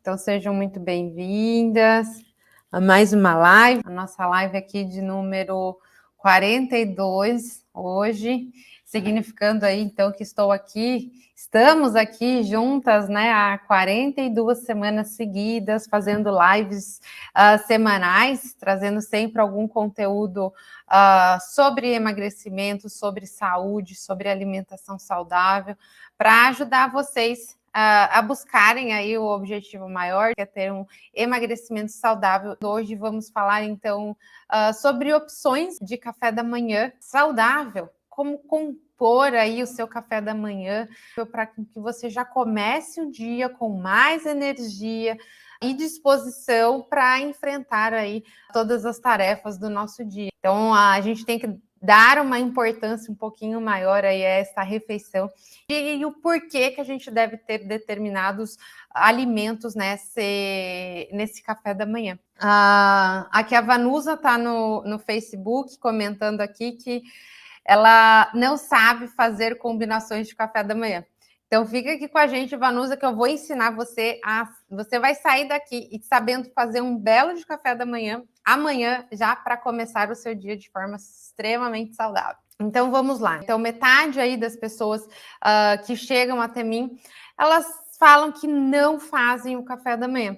Então sejam muito bem-vindas a mais uma live, a nossa live aqui de número 42 hoje, significando aí então que estamos aqui juntas, né, há 42 semanas seguidas, fazendo lives semanais, trazendo sempre algum conteúdo sobre emagrecimento, sobre saúde, sobre alimentação saudável, para ajudar vocês a buscarem aí o objetivo maior, que é ter um emagrecimento saudável. Hoje vamos falar então sobre opções de café da manhã saudável, como compor aí o seu café da manhã para que você já comece o dia com mais energia e disposição para enfrentar aí todas as tarefas do nosso dia. Então a gente tem que dar uma importância um pouquinho maior aí a essa refeição e o porquê que a gente deve ter determinados alimentos nesse café da manhã. Aqui a Vanusa está no Facebook comentando aqui que ela não sabe fazer combinações de café da manhã. Então fica aqui com a gente, Vanusa, que eu vou ensinar você você vai sair daqui e sabendo fazer um belo de café da manhã amanhã, já para começar o seu dia de forma extremamente saudável. Então vamos lá. Então metade aí das pessoas que chegam até mim, elas falam que não fazem o café da manhã.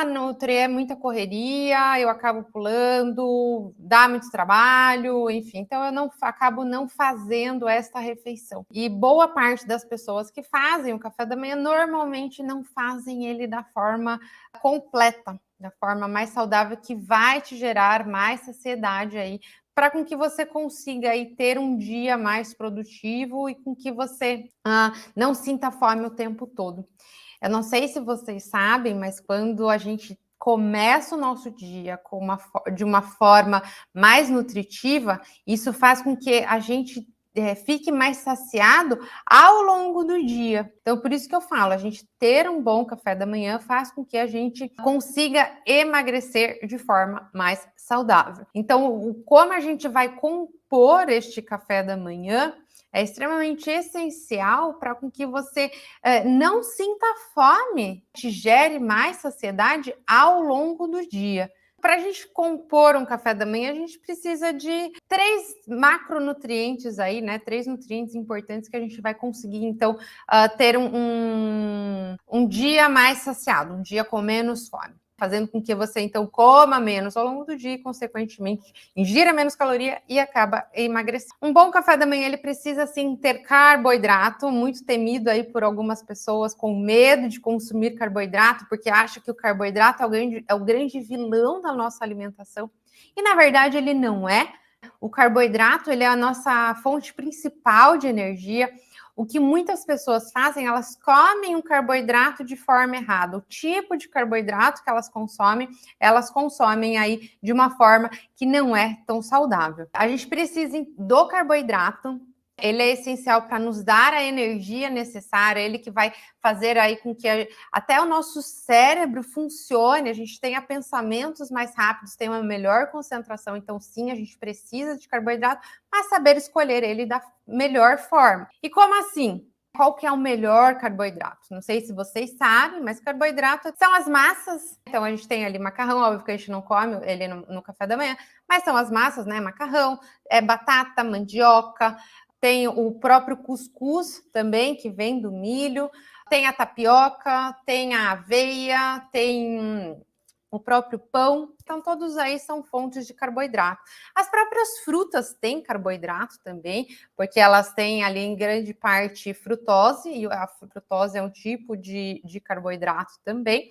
Nutri, é muita correria, eu acabo pulando, dá muito trabalho, enfim, então eu acabo não fazendo esta refeição. E boa parte das pessoas que fazem o café da manhã normalmente não fazem ele da forma completa, da forma mais saudável, que vai te gerar mais saciedade aí, para com que você consiga aí ter um dia mais produtivo e com que você não sinta fome o tempo todo. Eu não sei se vocês sabem, mas quando a gente começa o nosso dia de uma forma mais nutritiva, isso faz com que a gente fique mais saciado ao longo do dia. Então, por isso que eu falo, a gente ter um bom café da manhã faz com que a gente consiga emagrecer de forma mais saudável. Então, como a gente vai compor este café da manhã é extremamente essencial para que você não sinta fome, te gere mais saciedade ao longo do dia. Para a gente compor um café da manhã, a gente precisa de 3 macronutrientes aí, né? 3 nutrientes importantes que a gente vai conseguir, então, ter um dia mais saciado, um dia com menos fome, fazendo com que você, então, coma menos ao longo do dia e, consequentemente, ingira menos caloria e acaba emagrecendo. Um bom café da manhã, ele precisa, sim, ter carboidrato, muito temido aí por algumas pessoas com medo de consumir carboidrato, porque acha que o carboidrato é o grande vilão da nossa alimentação. E, na verdade, ele não é. O carboidrato, ele é a nossa fonte principal de energia. O que muitas pessoas fazem, elas comem o carboidrato de forma errada. O tipo de carboidrato que elas consomem aí de uma forma que não é tão saudável. A gente precisa do carboidrato. Ele é essencial para nos dar a energia necessária, ele que vai fazer aí com que até o nosso cérebro funcione, a gente tenha pensamentos mais rápidos, tenha uma melhor concentração. Então, sim, a gente precisa de carboidrato, mas saber escolher ele da melhor forma. E como assim? Qual que é o melhor carboidrato? Não sei se vocês sabem, mas carboidrato são as massas. Então, a gente tem ali macarrão, óbvio que a gente não come ele no café da manhã, mas são as massas, né? Macarrão, batata, mandioca, tem o próprio cuscuz também, que vem do milho, tem a tapioca, tem a aveia, tem o próprio pão. Então, todos aí são fontes de carboidrato. As próprias frutas têm carboidrato também, porque elas têm ali em grande parte frutose, e a frutose é um tipo de carboidrato também,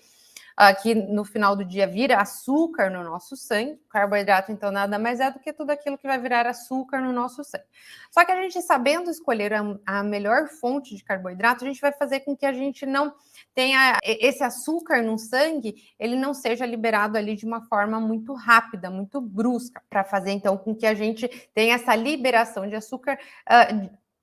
que no final do dia vira açúcar no nosso sangue. O carboidrato, então, nada mais é do que tudo aquilo que vai virar açúcar no nosso sangue. Só que a gente, sabendo escolher a melhor fonte de carboidrato, a gente vai fazer com que a gente não tenha esse açúcar no sangue, ele não seja liberado ali de uma forma muito rápida, muito brusca, para fazer, então, com que a gente tenha essa liberação de açúcar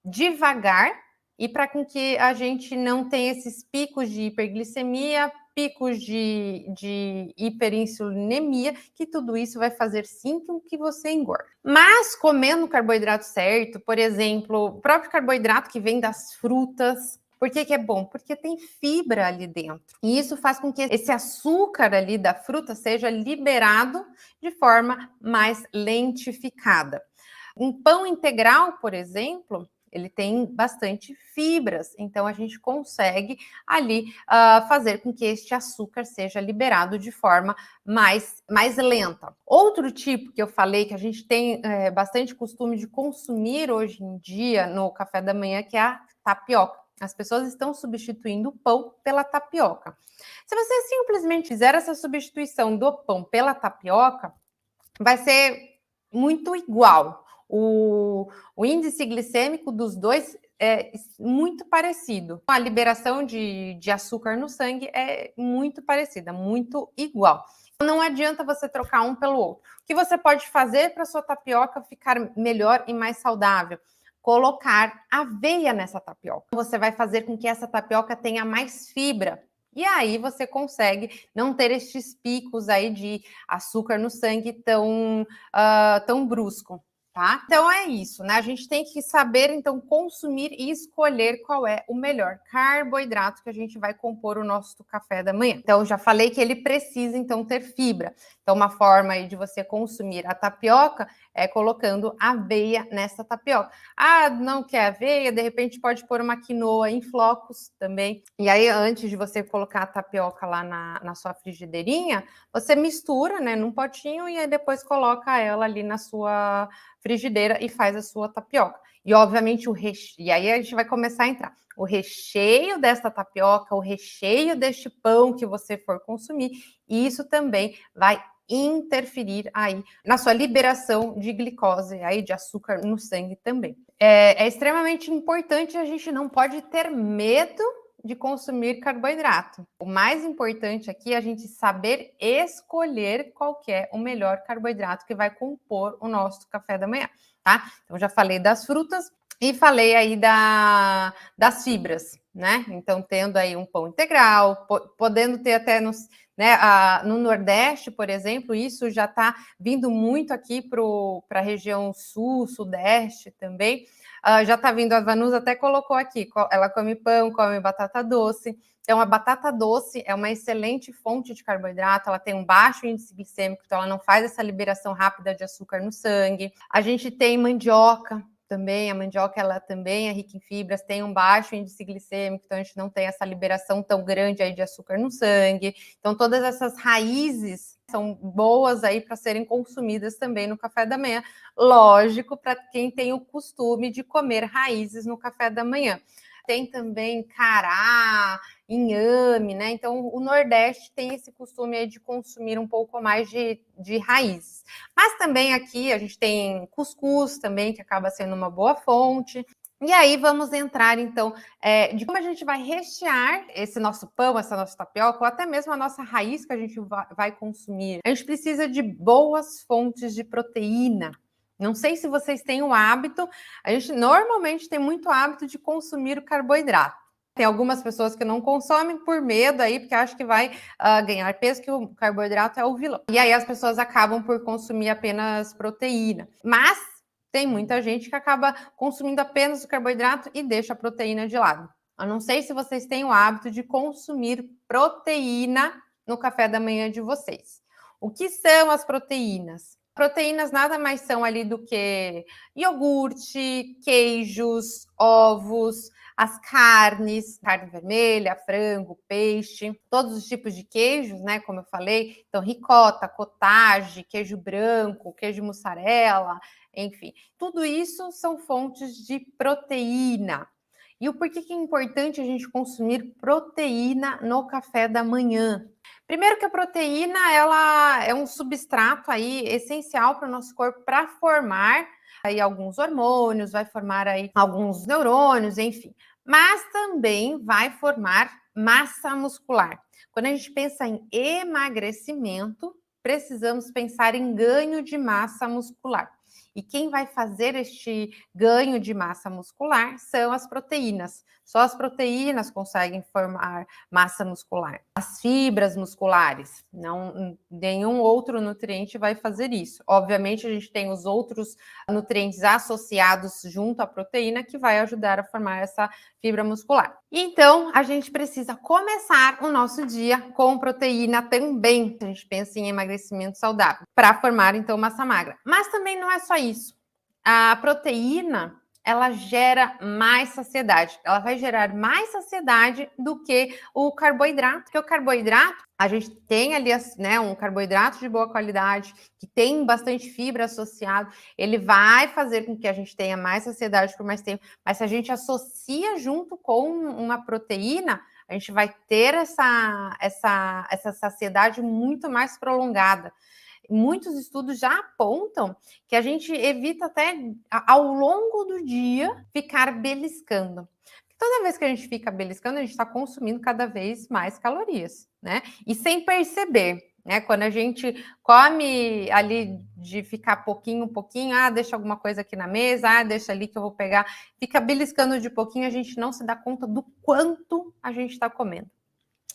devagar, e para com que a gente não tenha esses picos de hiperglicemia, picos de hiperinsulinemia, que tudo isso vai fazer sim com que você engorde. Mas comendo o carboidrato certo, por exemplo, o próprio carboidrato que vem das frutas, Por que que é bom? Porque tem fibra ali dentro. E isso faz com que esse açúcar ali da fruta seja liberado de forma mais lentificada. Um pão integral, por exemplo, ele tem bastante fibras, então a gente consegue ali fazer com que este açúcar seja liberado de forma mais lenta. Outro tipo que eu falei que a gente tem bastante costume de consumir hoje em dia no café da manhã, que é a tapioca. As pessoas estão substituindo o pão pela tapioca. Se você simplesmente fizer essa substituição do pão pela tapioca, vai ser muito igual. O índice glicêmico dos dois é muito parecido. A liberação de açúcar no sangue é muito parecida, muito igual. Não adianta você trocar um pelo outro. O que você pode fazer para sua tapioca ficar melhor e mais saudável? Colocar aveia nessa tapioca. Você vai fazer com que essa tapioca tenha mais fibra. E aí você consegue não ter estes picos aí de açúcar no sangue tão brusco, tá? Então é isso, né? A gente tem que saber, então, consumir e escolher qual é o melhor carboidrato que a gente vai compor o nosso café da manhã. Então, já falei que ele precisa, então, ter fibra. Então, uma forma aí de você consumir a tapioca é colocando aveia nessa tapioca. Ah, não quer aveia? De repente pode pôr uma quinoa em flocos também. E aí, antes de você colocar a tapioca lá na sua frigideirinha, você mistura, né, num potinho e aí depois coloca ela ali na sua frigideira e faz a sua tapioca. E, obviamente, e aí a gente vai começar a entrar. O recheio desta tapioca, o recheio deste pão que você for consumir, isso também vai interferir aí na sua liberação de glicose, aí de açúcar no sangue também. É extremamente importante, a gente não pode ter medo de consumir carboidrato. O mais importante aqui é a gente saber escolher qual que é o melhor carboidrato que vai compor o nosso café da manhã, tá? Então, já falei das frutas e falei aí das fibras, né? Então, tendo aí um pão integral, podendo ter até no Nordeste, por exemplo, isso já está vindo muito aqui para a região sul, sudeste também. Já está vindo, a Vanusa até colocou aqui, ela come pão, come batata doce. Então, a batata doce é uma excelente fonte de carboidrato, ela tem um baixo índice glicêmico, então ela não faz essa liberação rápida de açúcar no sangue. A gente tem mandioca também, a mandioca ela também é rica em fibras, tem um baixo índice glicêmico, então a gente não tem essa liberação tão grande aí de açúcar no sangue. Então, todas essas raízes são boas aí para serem consumidas também no café da manhã. Lógico, para quem tem o costume de comer raízes no café da manhã. Tem também cará, inhame, né? Então, o Nordeste tem esse costume aí de consumir um pouco mais de raízes. Mas também aqui a gente tem cuscuz também, que acaba sendo uma boa fonte. E aí vamos entrar, então, de como a gente vai rechear esse nosso pão, essa nossa tapioca, ou até mesmo a nossa raiz que a gente vai consumir. A gente precisa de boas fontes de proteína. Não sei se vocês têm o hábito, a gente normalmente tem muito hábito de consumir o carboidrato. Tem algumas pessoas que não consomem por medo aí, porque acham que vai ganhar peso, que o carboidrato é o vilão. E aí as pessoas acabam por consumir apenas proteína. Mas tem muita gente que acaba consumindo apenas o carboidrato e deixa a proteína de lado. Eu não sei se vocês têm o hábito de consumir proteína no café da manhã de vocês. O que são as proteínas? Proteínas nada mais são ali do que iogurte, queijos, ovos, as carnes, carne vermelha, frango, peixe, todos os tipos de queijos, né? Como eu falei, então ricota, cottage, queijo branco, queijo mussarela, enfim, tudo isso são fontes de proteína. E o porquê que é importante a gente consumir proteína no café da manhã? Primeiro que a proteína, ela é um substrato aí essencial para o nosso corpo para formar aí alguns hormônios, vai formar aí alguns neurônios, enfim. Mas também vai formar massa muscular. Quando a gente pensa em emagrecimento, precisamos pensar em ganho de massa muscular. E quem vai fazer este ganho de massa muscular são as proteínas. Só as proteínas conseguem formar massa muscular. As fibras musculares, nenhum outro nutriente vai fazer isso. Obviamente, a gente tem os outros nutrientes associados junto à proteína que vai ajudar a formar essa fibra muscular. Então, a gente precisa começar o nosso dia com proteína também. A gente pensa em emagrecimento saudável, para formar, então, massa magra. Mas também não é só isso. A proteína, ela gera mais saciedade. Ela vai gerar mais saciedade do que o carboidrato. Porque o carboidrato, a gente tem ali, né, um carboidrato de boa qualidade, que tem bastante fibra associado, ele vai fazer com que a gente tenha mais saciedade por mais tempo. Mas se a gente associa junto com uma proteína, a gente vai ter essa saciedade muito mais prolongada. Muitos estudos já apontam que a gente evita até ao longo do dia ficar beliscando. Toda vez que a gente fica beliscando, a gente está consumindo cada vez mais calorias, né? E sem perceber, né? Quando a gente come ali de ficar pouquinho, deixa alguma coisa aqui na mesa, deixa ali que eu vou pegar, fica beliscando de pouquinho, a gente não se dá conta do quanto a gente está comendo.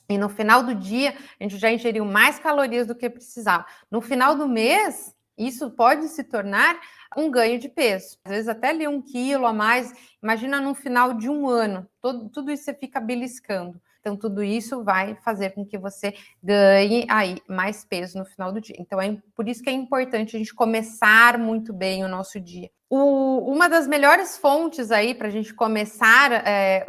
E no final do dia, a gente já ingeriu mais calorias do que precisava. No final do mês, isso pode se tornar um ganho de peso. Às vezes até ali 1 quilo a mais. Imagina no final de um ano, tudo isso você fica beliscando. Então, tudo isso vai fazer com que você ganhe aí mais peso no final do dia. Então, por isso que é importante a gente começar muito bem o nosso dia. Uma das melhores fontes aí para a gente começar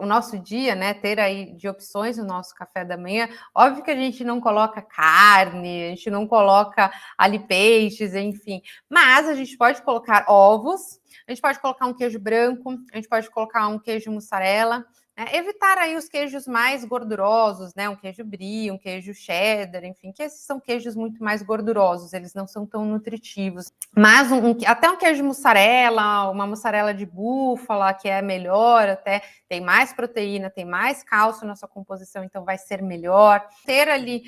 o nosso dia, né? Ter aí de opções no nosso café da manhã. Óbvio que a gente não coloca carne, a gente não coloca ali peixes, enfim. Mas a gente pode colocar ovos, a gente pode colocar um queijo branco, a gente pode colocar um queijo mussarela. Evitar aí os queijos mais gordurosos, né? Um queijo brie, um queijo cheddar, enfim, que esses são queijos muito mais gordurosos, eles não são tão nutritivos. Mas até um queijo mussarela, uma mussarela de búfala, que é melhor, até tem mais proteína, tem mais cálcio na sua composição, então vai ser melhor. Ter ali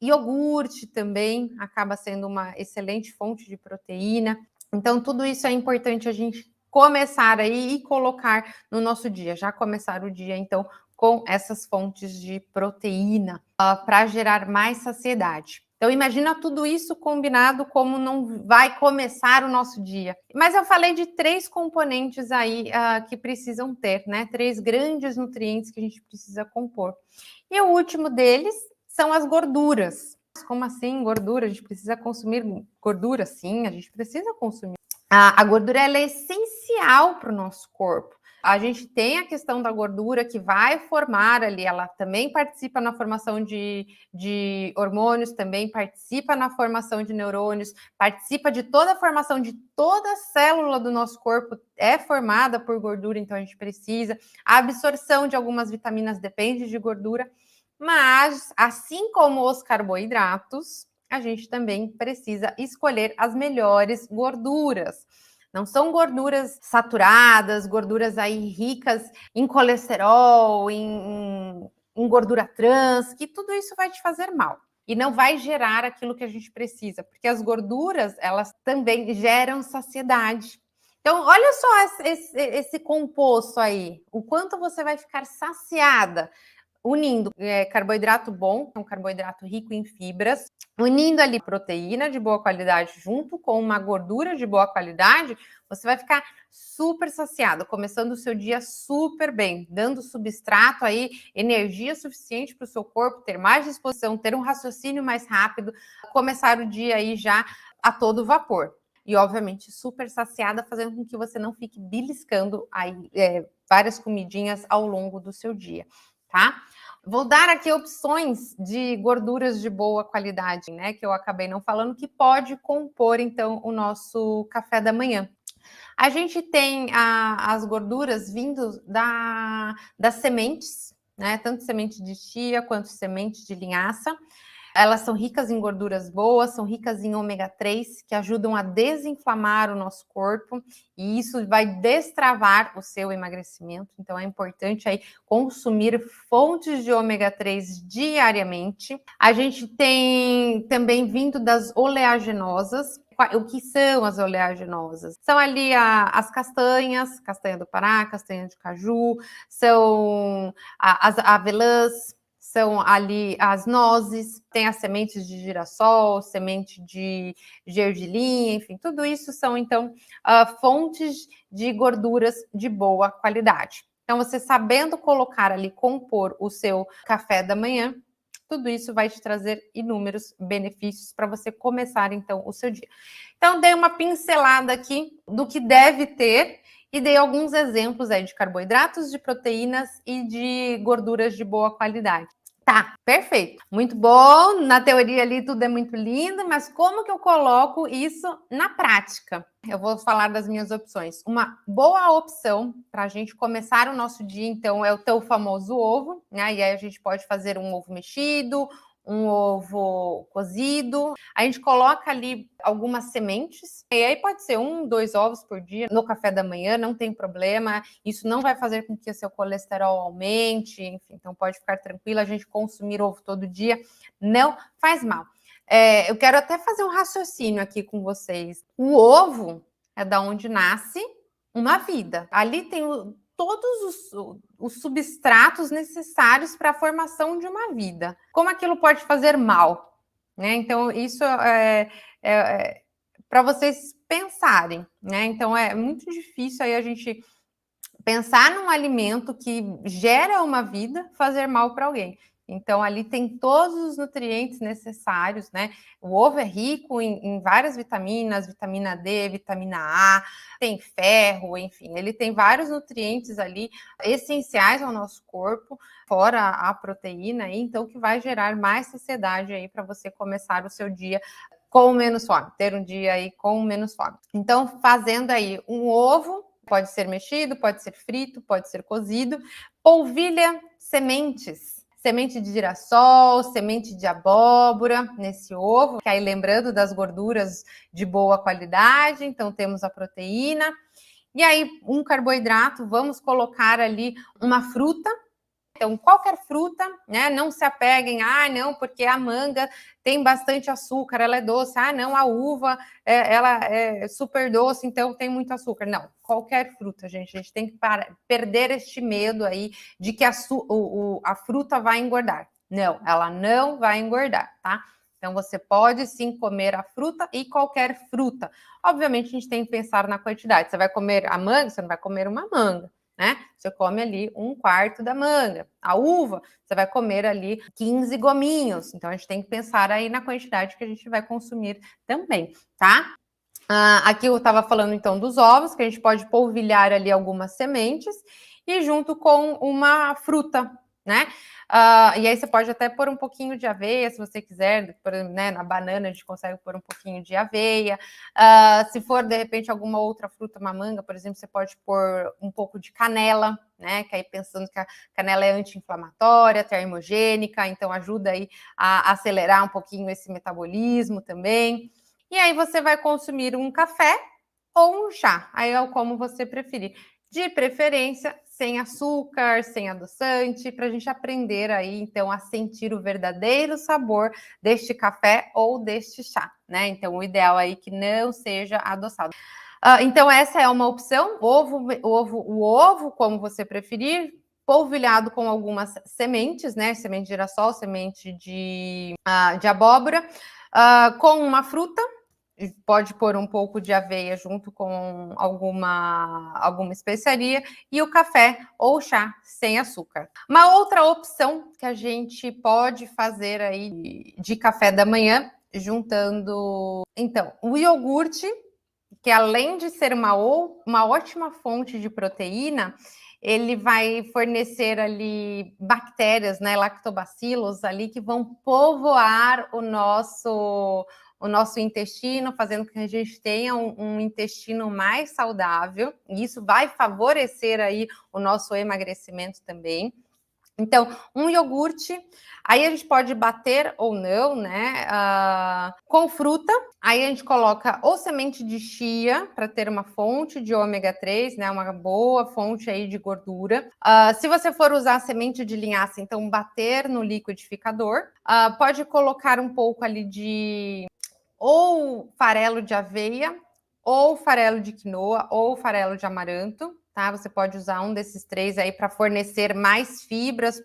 iogurte também acaba sendo uma excelente fonte de proteína. Então, tudo isso é importante a gente começar aí e colocar no nosso dia, já começar o dia, então, com essas fontes de proteína para gerar mais saciedade. Então, imagina tudo isso combinado como não vai começar o nosso dia. Mas eu falei de 3 componentes aí que precisam ter, né? 3 grandes nutrientes que a gente precisa compor. E o último deles são as gorduras. Como assim gordura? A gente precisa consumir gordura? Sim, a gente precisa consumir. A gordura ela é essencial para o nosso corpo. A gente tem a questão da gordura que vai formar ali, ela também participa na formação de hormônios, também participa na formação de neurônios, participa de toda a formação de toda a célula do nosso corpo, é formada por gordura, então a gente precisa. A absorção de algumas vitaminas depende de gordura, mas assim como os carboidratos, a gente também precisa escolher as melhores gorduras. Não são gorduras saturadas, gorduras aí ricas em colesterol, em gordura trans, que tudo isso vai te fazer mal. E não vai gerar aquilo que a gente precisa, porque as gorduras, elas também geram saciedade. Então, olha só esse composto aí, o quanto você vai ficar saciada unindo carboidrato bom, um carboidrato rico em fibras, unindo ali proteína de boa qualidade junto com uma gordura de boa qualidade, você vai ficar super saciado, começando o seu dia super bem, dando substrato aí, energia suficiente para o seu corpo ter mais disposição, ter um raciocínio mais rápido, começar o dia aí já a todo vapor. E, obviamente, super saciada, fazendo com que você não fique beliscando aí várias comidinhas ao longo do seu dia, tá? Vou dar aqui opções de gorduras de boa qualidade, né? Que eu acabei não falando, que pode compor, então, o nosso café da manhã. A gente tem as gorduras vindo das sementes, né? Tanto semente de chia quanto semente de linhaça. Elas são ricas em gorduras boas, são ricas em ômega 3, que ajudam a desinflamar o nosso corpo, e isso vai destravar o seu emagrecimento. Então, é importante aí consumir fontes de ômega 3 diariamente. A gente tem também vindo das oleaginosas. O que são as oleaginosas? São ali as castanhas, castanha do Pará, castanha de caju, são as avelãs, são ali as nozes, tem as sementes de girassol, semente de gergelim, enfim, tudo isso são, então, fontes de gorduras de boa qualidade. Então, você sabendo colocar ali, compor o seu café da manhã, tudo isso vai te trazer inúmeros benefícios para você começar, então, o seu dia. Então, dei uma pincelada aqui do que deve ter e dei alguns exemplos aí de carboidratos, de proteínas e de gorduras de boa qualidade. Tá, perfeito. Muito bom. Na teoria ali tudo é muito lindo, mas como que eu coloco isso na prática? Eu vou falar das minhas opções. Uma boa opção para a gente começar o nosso dia, então, é o teu famoso ovo, né? E aí a gente pode fazer um ovo mexido, um ovo cozido. A gente coloca ali algumas sementes. E aí pode ser 1, 2 ovos por dia no café da manhã, não tem problema. Isso não vai fazer com que o seu colesterol aumente, enfim. Então pode ficar tranquila, a gente consumir ovo todo dia não faz mal. Eu quero até fazer um raciocínio aqui com vocês. O ovo é da onde nasce uma vida. Ali tem todos os substratos necessários para a formação de uma vida. Como aquilo pode fazer mal? Né? Então, isso é para vocês pensarem. Né? Então, é muito difícil aí a gente pensar num alimento que gera uma vida fazer mal para alguém. Então, ali tem todos os nutrientes necessários, né? O ovo é rico em várias vitaminas, vitamina D, vitamina A, tem ferro, enfim, ele tem vários nutrientes ali essenciais ao nosso corpo, fora a proteína, então que vai gerar mais saciedade aí para você começar o seu dia com menos fome, ter um dia aí com menos fome. Então, fazendo aí um ovo, pode ser mexido, pode ser frito, pode ser cozido, polvilha sementes. Semente de girassol, semente de abóbora nesse ovo, que aí lembrando das gorduras de boa qualidade, então temos a proteína. E aí, um carboidrato, vamos colocar ali uma fruta. Então, qualquer fruta, né? Não se apeguem, não, porque a manga tem bastante açúcar, ela é doce. Não, a uva, ela é super doce, então tem muito açúcar. Não, qualquer fruta, gente. A gente tem que perder este medo aí de que a fruta vai engordar. Não, ela não vai engordar, tá? Então, você pode sim comer a fruta e qualquer fruta. Obviamente, a gente tem que pensar na quantidade. Você vai comer a manga, você não vai comer uma manga. Né? Você come ali 1/4 da manga. A uva, você vai comer ali 15 gominhos. Então, a gente tem que pensar aí na quantidade que a gente vai consumir também, tá? Aqui eu estava falando, então, dos ovos, que a gente pode polvilhar ali algumas sementes e junto com uma fruta, né? E aí você pode até pôr um pouquinho de aveia, se você quiser, né, na banana a gente consegue pôr um pouquinho de aveia. Se for, de repente, alguma outra fruta, uma manga, por exemplo, você pode pôr um pouco de canela, né? Que aí pensando que a canela é anti-inflamatória, termogênica, então ajuda aí a acelerar um pouquinho esse metabolismo também. E aí você vai consumir um café ou um chá, aí é como você preferir. De preferência, sem açúcar, sem adoçante, para a gente aprender aí, então, a sentir o verdadeiro sabor deste café ou deste chá, né? Então, o ideal aí é que não seja adoçado. Então, essa é uma opção, o ovo, como você preferir, polvilhado com algumas sementes, né? Semente de girassol, semente de abóbora, com uma fruta. Pode pôr um pouco de aveia junto com alguma especiaria e o café ou chá sem açúcar. Uma outra opção que a gente pode fazer aí de café da manhã, juntando, então, o iogurte, que além de ser uma ótima fonte de proteína, ele vai fornecer ali bactérias, né, lactobacilos ali que vão povoar o nosso intestino, fazendo com que a gente tenha um intestino mais saudável, e isso vai favorecer aí o nosso emagrecimento também. Então, um iogurte, aí a gente pode bater ou não, né? Com fruta, aí a gente coloca ou semente de chia para ter uma fonte de ômega 3, né? Uma boa fonte aí de gordura. Se você for usar semente de linhaça, então bater no liquidificador. Pode colocar um pouco ali de ou farelo de aveia, ou farelo de quinoa, ou farelo de amaranto, tá? Você pode usar um desses 3 aí para fornecer mais fibras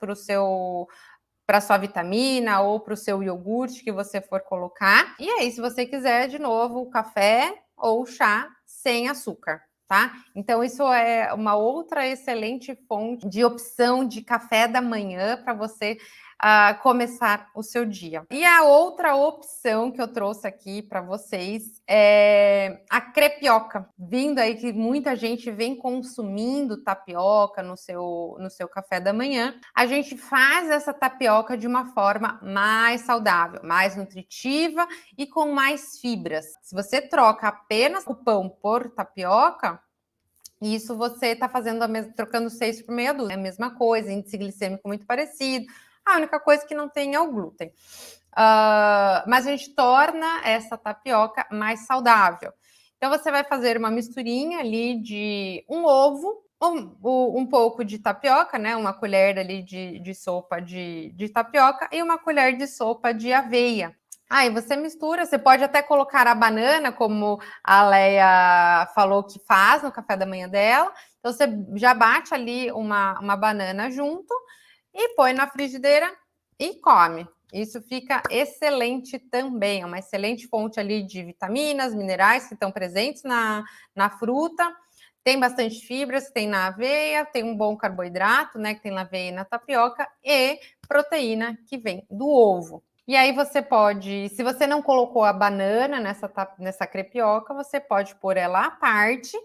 para sua vitamina ou para o seu iogurte que você for colocar. E aí, se você quiser, de novo, o café ou chá sem açúcar, tá? Então, isso é uma outra excelente fonte de opção de café da manhã para você começar o seu dia. E a outra opção que eu trouxe aqui para vocês é a crepioca. Vindo aí que muita gente vem consumindo tapioca no seu café da manhã, a gente faz essa tapioca de uma forma mais saudável, mais nutritiva e com mais fibras. Se você troca apenas o pão por tapioca, isso você está fazendo trocando 6 por meia dúzia. É a mesma coisa, índice glicêmico muito parecido. A única coisa que não tem é o glúten. Mas a gente torna essa tapioca mais saudável. Então, você vai fazer uma misturinha ali de um ovo, um pouco de tapioca, né? Uma colher ali de sopa de tapioca e uma colher de sopa de aveia. Aí você mistura, você pode até colocar a banana, como a Leia falou que faz no café da manhã dela. Então, você já bate ali uma banana junto e põe na frigideira e come. Isso fica excelente também, é uma excelente fonte ali de vitaminas, minerais que estão presentes na fruta. Tem bastante fibras, tem na aveia, tem um bom carboidrato, né, que tem na aveia e na tapioca, e proteína que vem do ovo. E aí você pode, se você não colocou a banana nessa crepioca, você pode pôr ela à parte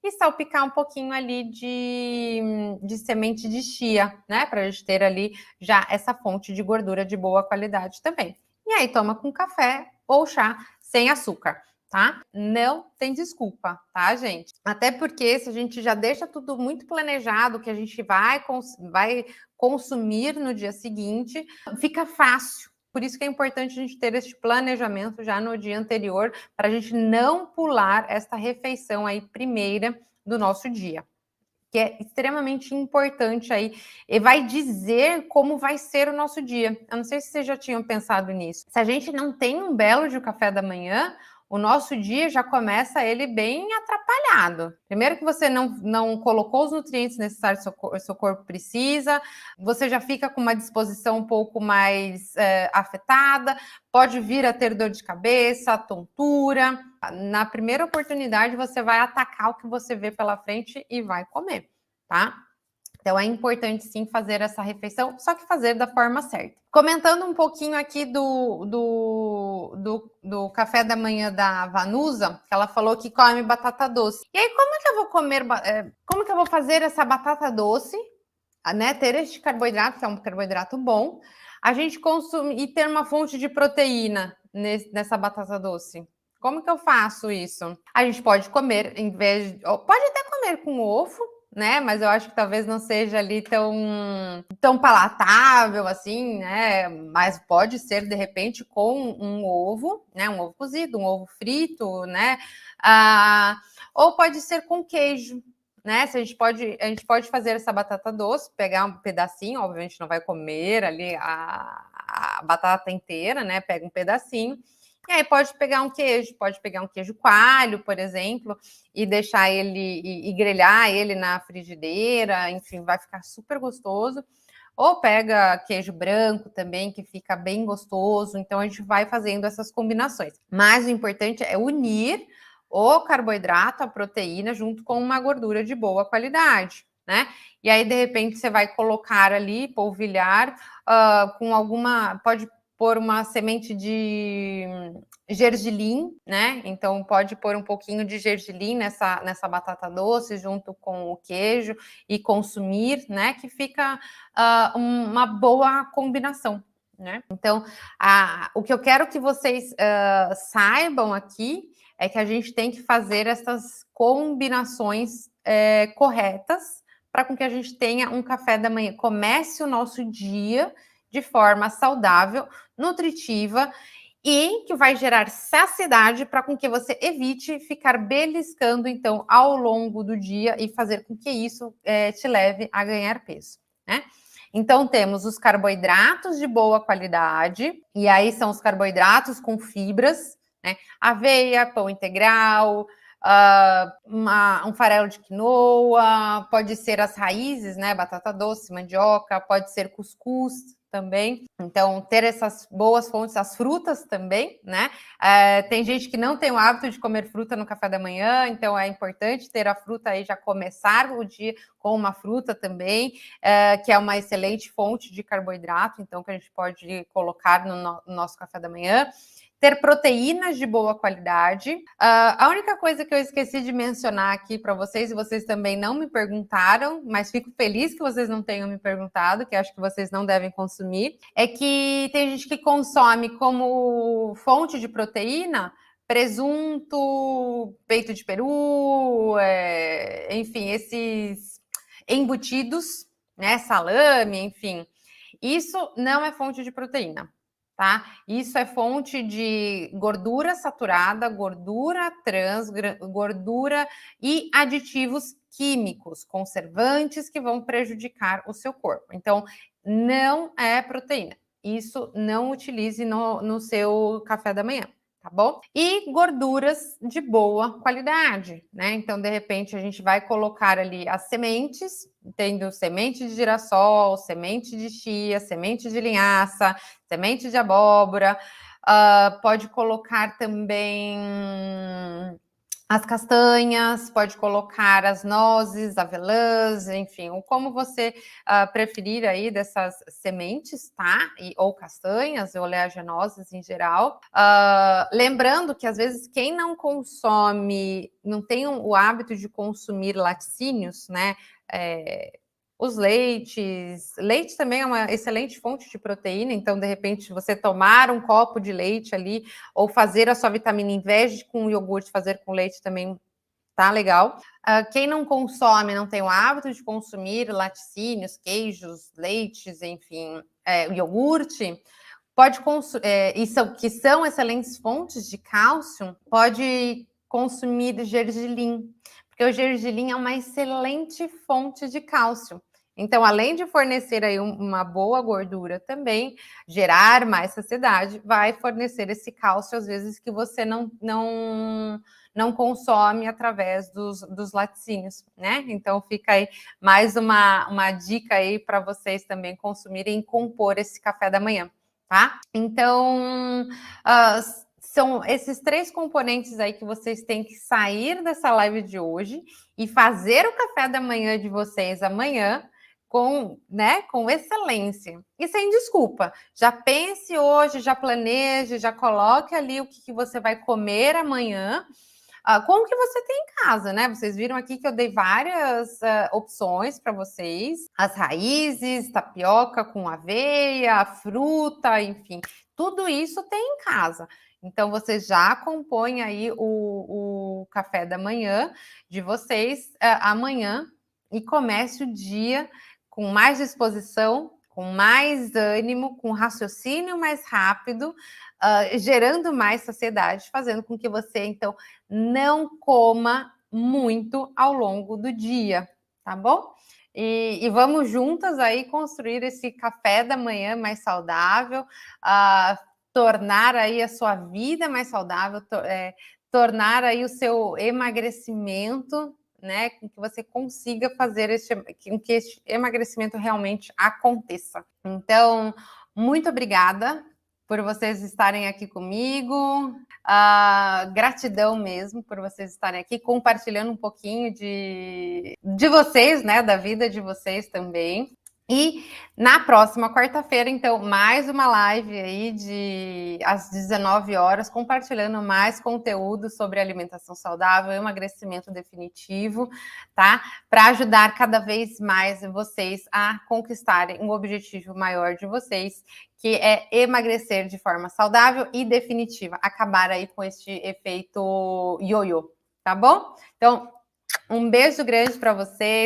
e salpicar um pouquinho ali de semente de chia, né? Para a gente ter ali já essa fonte de gordura de boa qualidade também. E aí toma com café ou chá sem açúcar, tá? Não tem desculpa, tá, gente? Até porque se a gente já deixa tudo muito planejado, que a gente vai consumir no dia seguinte, fica fácil. Por isso que é importante a gente ter este planejamento já no dia anterior, para a gente não pular esta refeição aí primeira do nosso dia, que é extremamente importante aí, e vai dizer como vai ser o nosso dia. Eu não sei se vocês já tinham pensado nisso. Se a gente não tem um belo de café da manhã, o nosso dia já começa ele bem atrapalhado. Primeiro que você não colocou os nutrientes necessários que o seu corpo precisa, você já fica com uma disposição um pouco mais afetada, pode vir a ter dor de cabeça, tontura. Na primeira oportunidade, você vai atacar o que você vê pela frente e vai comer, tá? Então, é importante, sim, fazer essa refeição, só que fazer da forma certa. Comentando um pouquinho aqui do café da manhã da Vanusa, que ela falou que come batata doce. E aí, como que eu vou como que eu vou fazer essa batata doce, né? Ter este carboidrato, que é um carboidrato bom, a gente consumir e ter uma fonte de proteína nessa batata doce? Como que eu faço isso? A gente pode comer, pode até comer com ovo, né? Mas eu acho que talvez não seja ali tão palatável assim, né? Mas pode ser de repente com um ovo, né? Um ovo cozido, um ovo frito, né? Ou pode ser com queijo, né? A gente pode fazer essa batata doce, pegar um pedacinho, obviamente não vai comer ali a batata inteira, né? Pega um pedacinho. E aí pode pegar um queijo coalho, por exemplo, e deixar ele e grelhar ele na frigideira, enfim, vai ficar super gostoso. Ou pega queijo branco também, que fica bem gostoso. Então a gente vai fazendo essas combinações. Mas o importante é unir o carboidrato, a proteína, junto com uma gordura de boa qualidade, né? E aí, de repente, você vai colocar ali, polvilhar com pode pôr uma semente de gergelim, né? Então pode pôr um pouquinho de gergelim nessa batata doce junto com o queijo e consumir, né? Que fica uma boa combinação, né? Então, o que eu quero que vocês saibam aqui é que a gente tem que fazer essas combinações corretas para com que a gente tenha um café da manhã, comece o nosso dia de forma saudável, nutritiva e que vai gerar saciedade para com que você evite ficar beliscando, então, ao longo do dia e fazer com que isso te leve a ganhar peso, né? Então, temos os carboidratos de boa qualidade, e aí são os carboidratos com fibras, né? Aveia, pão integral, um farelo de quinoa, pode ser as raízes, né? Batata doce, mandioca, pode ser cuscuz também. Então, ter essas boas fontes, as frutas também, né? Tem gente que não tem o hábito de comer fruta no café da manhã, então é importante ter a fruta aí, já começar o dia com uma fruta também, que é uma excelente fonte de carboidrato, então, que a gente pode colocar no nosso café da manhã. Ter proteínas de boa qualidade. A única coisa que eu esqueci de mencionar aqui para vocês, e vocês também não me perguntaram, mas fico feliz que vocês não tenham me perguntado, que acho que vocês não devem consumir, é que tem gente que consome como fonte de proteína presunto, peito de peru, enfim, esses embutidos, né, salame, enfim. Isso não é fonte de proteína. Tá? Isso é fonte de gordura saturada, gordura trans, gordura e aditivos químicos, conservantes que vão prejudicar o seu corpo. Então, não é proteína. Isso não utilize no seu café da manhã, tá bom? E gorduras de boa qualidade, né? Então, de repente, a gente vai colocar ali as sementes, tendo semente de girassol, semente de chia, semente de linhaça, semente de abóbora, pode colocar também as castanhas, pode colocar as nozes, avelãs, enfim, ou como você preferir aí dessas sementes, tá? Ou castanhas, ou oleaginosas em geral. Lembrando que às vezes quem não consome, não tem o hábito de consumir laticínios, né? Os leites. Leite também é uma excelente fonte de proteína, então, de repente, você tomar um copo de leite ali, ou fazer a sua vitamina, em vez de com iogurte, fazer com leite também tá legal. Quem não consome, não tem o hábito de consumir laticínios, queijos, leites, enfim, iogurte, pode consumir, que são excelentes fontes de cálcio, pode consumir gergelim, porque o gergelim é uma excelente fonte de cálcio. Então, além de fornecer aí uma boa gordura também, gerar mais saciedade, vai fornecer esse cálcio, às vezes, que você não consome através dos laticínios, né? Então, fica aí mais uma dica aí para vocês também consumirem e compor esse café da manhã, tá? Então, são esses 3 componentes aí que vocês têm que sair dessa live de hoje e fazer o café da manhã de vocês amanhã com excelência e sem desculpa. Já pense hoje, já planeje, já coloque ali o que você vai comer amanhã, com o que você tem em casa, né? Vocês viram aqui que eu dei várias opções para vocês. As raízes, tapioca com aveia, fruta, enfim. Tudo isso tem em casa. Então, vocês já compõem aí o café da manhã de vocês amanhã e comece o dia com mais disposição, com mais ânimo, com raciocínio mais rápido, gerando mais saciedade, fazendo com que você, então, não coma muito ao longo do dia, tá bom? E vamos juntas aí construir esse café da manhã mais saudável, tornar aí a sua vida mais saudável, tornar aí o seu emagrecimento, né, com que você consiga fazer com que este emagrecimento realmente aconteça. Então, muito obrigada por vocês estarem aqui comigo, gratidão mesmo por vocês estarem aqui, compartilhando um pouquinho de vocês, né, da vida de vocês também. E na próxima quarta-feira, então, mais uma live aí às 19 horas, compartilhando mais conteúdo sobre alimentação saudável, emagrecimento definitivo, tá? Para ajudar cada vez mais vocês a conquistarem um objetivo maior de vocês, que é emagrecer de forma saudável e definitiva, acabar aí com este efeito ioiô, tá bom? Então, um beijo grande para vocês.